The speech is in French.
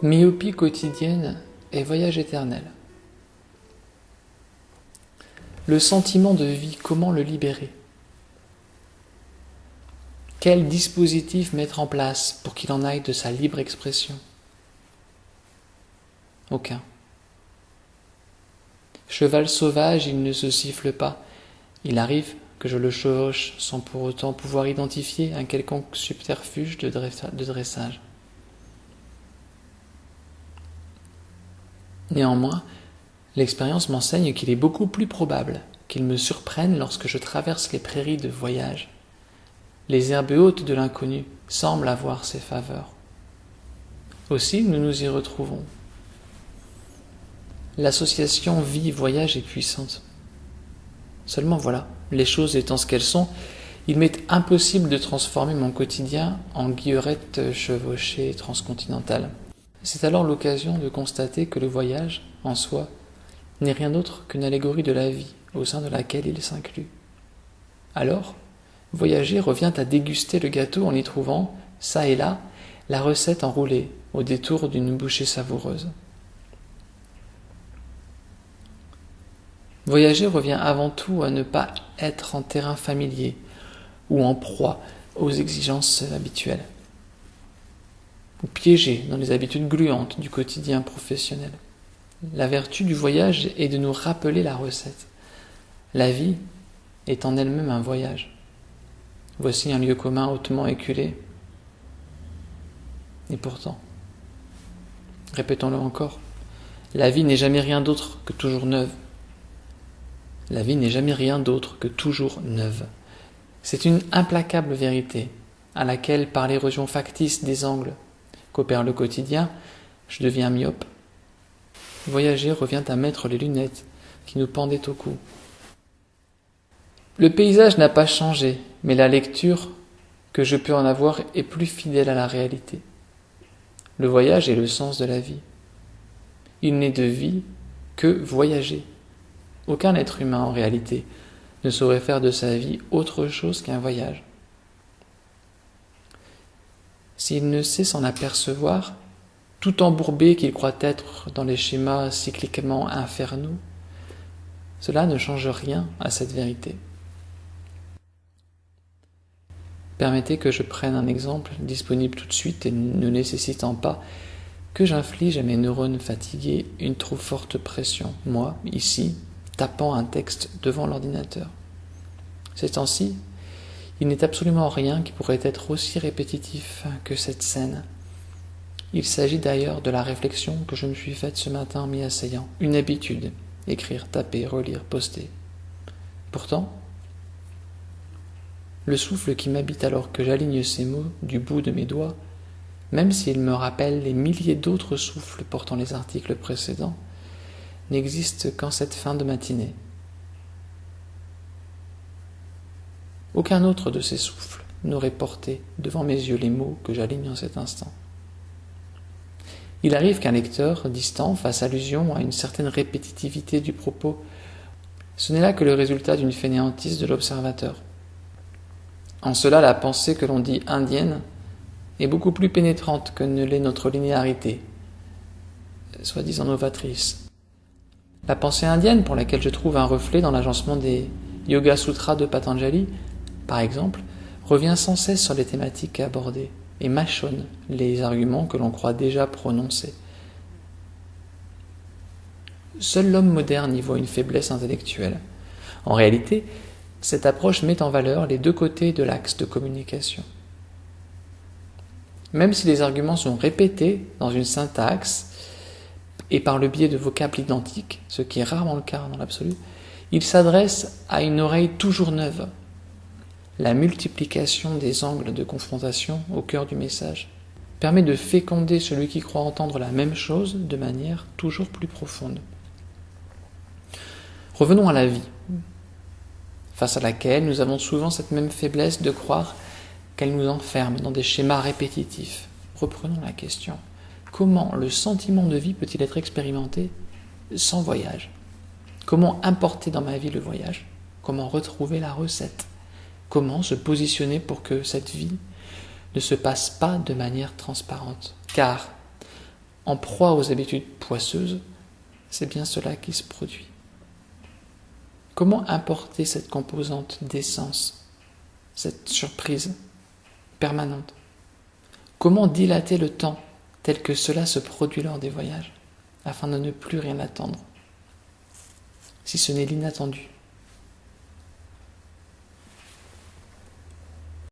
Myopie quotidienne et voyage éternel. Le sentiment de vie, comment le libérer? Quel dispositif mettre en place pour qu'il en aille de sa libre expression? Aucun. Cheval sauvage, il ne se siffle pas. Il arrive que je le chevauche sans pour autant pouvoir identifier un quelconque subterfuge de dressage. Néanmoins, l'expérience m'enseigne qu'il est beaucoup plus probable qu'il me surprenne lorsque je traverse les prairies de voyage. Les herbes hautes de l'inconnu semblent avoir ses faveurs. Aussi, nous nous y retrouvons. L'association vie-voyage est puissante. Seulement voilà, les choses étant ce qu'elles sont, il m'est impossible de transformer mon quotidien en guillerette chevauchée transcontinentale. C'est alors l'occasion de constater que le voyage, en soi, n'est rien d'autre qu'une allégorie de la vie au sein de laquelle il s'inclut. Alors, voyager revient à déguster le gâteau en y trouvant, çà et là, la recette enroulée au détour d'une bouchée savoureuse. Voyager revient avant tout à ne pas être en terrain familier ou en proie aux exigences habituelles, ou piégé dans les habitudes gluantes du quotidien professionnel. La vertu du voyage est de nous rappeler la recette. La vie est en elle-même un voyage. Voici un lieu commun hautement éculé. Et pourtant, répétons-le encore, la vie n'est jamais rien d'autre que toujours neuve. La vie n'est jamais rien d'autre que toujours neuve. C'est une implacable vérité à laquelle, par l'érosion factice des angles qu'opère le quotidien, je deviens myope. Voyager revient à mettre les lunettes qui nous pendaient au cou. Le paysage n'a pas changé, mais la lecture que je peux en avoir est plus fidèle à la réalité. Le voyage est le sens de la vie. Il n'est de vie que voyager. Aucun être humain, en réalité, ne saurait faire de sa vie autre chose qu'un voyage. S'il ne sait s'en apercevoir, tout embourbé qu'il croit être dans les schémas cycliquement infernaux, cela ne change rien à cette vérité. Permettez que je prenne un exemple disponible tout de suite et ne nécessitant pas que j'inflige à mes neurones fatigués une trop forte pression, moi, ici, tapant un texte devant l'ordinateur. Ces temps-ci, il n'est absolument rien qui pourrait être aussi répétitif que cette scène. Il s'agit d'ailleurs de la réflexion que je me suis faite ce matin en m'y asseyant. Une habitude, écrire, taper, relire, poster. Pourtant, le souffle qui m'habite alors que j'aligne ces mots du bout de mes doigts, même s'il me rappelle les milliers d'autres souffles portant les articles précédents, n'existe qu'en cette fin de matinée. Aucun autre de ces souffles n'aurait porté devant mes yeux les mots que j'aligne en cet instant. Il arrive qu'un lecteur distant fasse allusion à une certaine répétitivité du propos. Ce n'est là que le résultat d'une fainéantise de l'observateur. En cela, la pensée que l'on dit indienne est beaucoup plus pénétrante que ne l'est notre linéarité, soi-disant novatrice. La pensée indienne, pour laquelle je trouve un reflet dans l'agencement des Yoga Sutras de Patanjali, par exemple, revient sans cesse sur les thématiques abordées et mâchonne les arguments que l'on croit déjà prononcés. Seul l'homme moderne y voit une faiblesse intellectuelle. En réalité, cette approche met en valeur les deux côtés de l'axe de communication. Même si les arguments sont répétés dans une syntaxe et par le biais de vocables identiques, ce qui est rarement le cas dans l'absolu, ils s'adressent à une oreille toujours neuve. La multiplication des angles de confrontation au cœur du message permet de féconder celui qui croit entendre la même chose de manière toujours plus profonde. Revenons à la vie, face à laquelle nous avons souvent cette même faiblesse de croire qu'elle nous enferme dans des schémas répétitifs. Reprenons la question. Comment le sentiment de vie peut-il être expérimenté sans voyage? Comment importer dans ma vie le voyage? Comment retrouver la recette? Comment se positionner pour que cette vie ne se passe pas de manière transparente? Car en proie aux habitudes poisseuses, c'est bien cela qui se produit. Comment importer cette composante d'essence, cette surprise permanente? Comment dilater le temps tel que cela se produit lors des voyages, afin de ne plus rien attendre, si ce n'est l'inattendu?